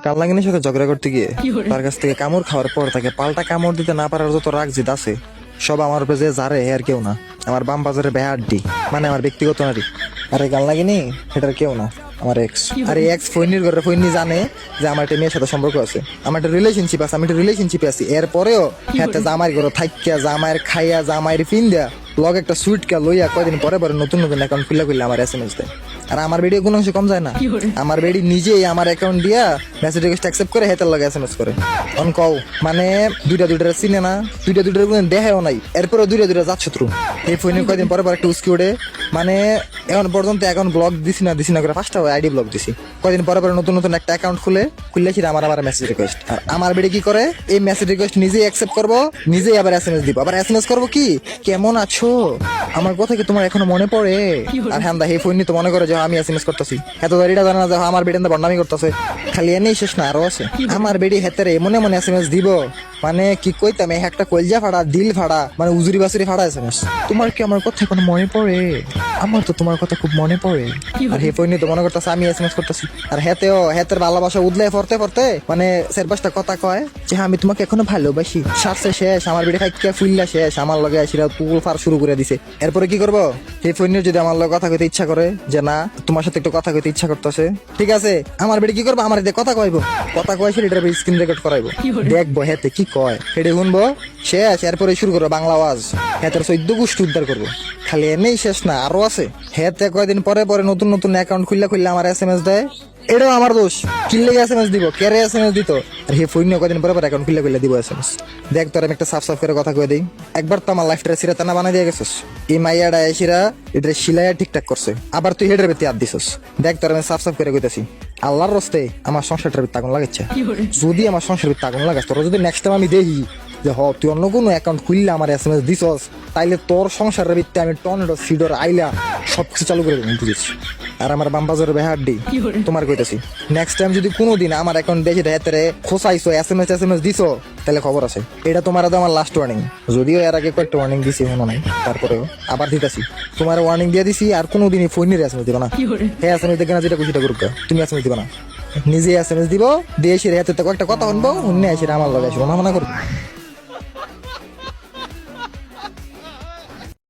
কাল্লাঙ্গিনীর সাথে ঝগড়া করতে গিয়ে তার কাছ থেকে কামড় খাওয়ার পর তাকে পাল্টা কামড় দিতে না পারার যত রাগ জিত আছে সব আমার উপরে যে জারে আর কেউ না, আমার বাম বাজারে বেহাড্ডি, মানে আমার ব্যক্তিগত নারী। আরে কাল্লাঙ্গিনী এটার কেউ না, আমার এক্স। আর এই এক্স ফৈনির ঘরে ফৈনি জানে যে আমার একটা মেয়ের সাথে সম্পর্ক আছে, আমার একটা রিলেশনশিপ আছে, আমি একটা রিলেশনশিপে আছি। এরপরেও হাতে জামাইয়ের ঘরে থাইকিয়া, জামাইয়ের খাইয়া, জামাইয়ের পিন দেয়া লগ একটা সুইট কা লইয়া কয়দিন পরে পরে নতুন নতুন অ্যাকাউন্ট খুলে খুলে আমার এসএমএস দেয়। আর আমার বেডি কোনো অংশ কম যায় না, আমার বেডি নিজেই আমার অ্যাকাউন্ট দিয়া মেসেজ রিকোয়েস্ট অ্যাকসেপ্ট করে হেতার লগে এসএমএস করে। অন কও মানে দুইটা চিনে না, দুইটা কোনো দেখাও নাই, এরপরে দুইটা যাচ্ছে থ্রু। এই ফোনে কয়দিন পরে পরে একটা উস্কি ওঠে, মানে এখন পর্যন্ত অ্যাকাউন্ট ব্লক দিছি না করে পাঁচটা আইডি ব্লক দিছি। কয়দিন পরে পরে নতুন নতুন একটা অ্যাকাউন্ট খুললেছি আমার মেসেজ রিকোয়েস্ট। আর আমার বেডি কি করে, এই মেসেজ রিকোয়েস্ট নিজেই অ্যাকসেপ্ট করবো, নিজেই আবার এসএমএস দিব। আবার এসএমএস করবো কি, কেমন আছো, আমার কথা কি তোমার এখনো মনে পড়ে। আর হ্যাঁ এই ফোন নিয়ে তো মনে করে যে আমি এসএমএস করতেছি, এত গাড়িটা জানা না যে আমার বেডি বদনামি করতেছে। খালি এনেই শেষ না, আরো আছে। আমার বেডি হেতেরে মনে মনে এসএমএস দিব, মানে কি কইতাম, একটা কলজা ফাড়া, দিল ফাড়া, মানে উজুরি বাসুরি ফাড়া এসএমএস। তোমার কি আমার কথা এখনো মনে পড়ে, আমার তো তোমার কথা খুব মনে পড়ে। আর হে ফোন নিয়ে তো মনে করতেছে আমি এসএমএস করতেছি। আর হেতের ভালোবাসা উদলে পড়তে পড়তে মানে চার পাঁচটা কথা কয় যে আমি তোমাকে এখনো ভালোবাসি। সারছে শেষ, আমার বেডি খাইয়া ফুললা শেষ, আমার লগে আসিরা পুকুর ফার শুরু করে দিছে। এরপরে কি করবো, এই ফোন নিয়ে যদি আমার লগে কথা কইতে ইচ্ছা করে যে না তোমার সাথে একটু কথা কইতে ইচ্ছা করতেছে, ঠিক আছে, আমার বেডি কি করবো, আমার দিয়ে কথা কইবো, কথা কয় সেটার স্ক্রিন রেকর্ড করাইবো, দেখবো হেতে কি কয়, সেটা শুনবো শেষ। এরপরে শুরু করবো বাংলা আওয়াজ, হেতের 14 গোষ্ঠী উদ্ধার করবো। খালি এনেই শেষ না, আরো আছে। হেতে কয়দিন পরে পরে নতুন নতুন অ্যাকাউন্ট খুললে আমার এসএমএস দেয়, এটাও আমার দোষ। কিনলে এসএমএস দিব, কেরে এসএমএস দিত। আর হে ফোন কদিন পরে পরে অ্যাকাউন্ট খুলে দিব এসএমএস। দেখ তোর আমি একটা সাফ করে কথা কয়ে দিই, একবার তো আমার লাইফটা সিরা টানা বানাই দিয়ে গেছিস, এই মাইয়াটা এসিরা এটা সিলাইয়া ঠিকঠাক করছে, আবার তুই হেডের ভিতরে হাত দিছিস। দেখ তোর আমি সাফ করে কইতাছি, আল্লাহর রস্তে আমার সংসারটার ভিতরে আগুন লাগাচ্ছে। যদি আমার সংসারের ভিতরে আগুন লাগাস, তোরা যদি নেক্সট টাইম আমি দেখি যে তুই অন্য কোনো অ্যাকাউন্ট খুললে আমার এসএমএস দিছস, তাইলে তোর সংসারের ভিতরে আমি টর্নেডো, সিডর, আইলা সবকিছু চালু করে দেবো, বুঝেছি। আর আমার বামবাজারের বেহাড্ডি তোমার কইতাছি, নেক্সট টাইম যদি কোনোদিন আমার অ্যাকাউন্ট দেখে হেতেরে খোসাইছো, এসএমএস দিছো, তাহলে খবর আছে। এটা তোমার আমার লাস্ট ওয়ার্নিং, যদিও এর আগে কয়েকটা ওয়ার্নিং দিছি মনে নাই, তারপরেও আবার দিতেছি। তোমার ওয়ার্নিং দিয়ে দিছি, আর কোনোদিনই ফোনের এসএমএস দিবা না। হ্যাঁ এসএমএস দেখে না, যেটা খুশিটা করুক, তুমি এসএমএস দিবা না, নিজে এসএমএস দিব, দিয়ে এসে হাতে কয়েকটা কথা শুনবো, অন্য এসে আমার লগে আসবো, না মনে করবো।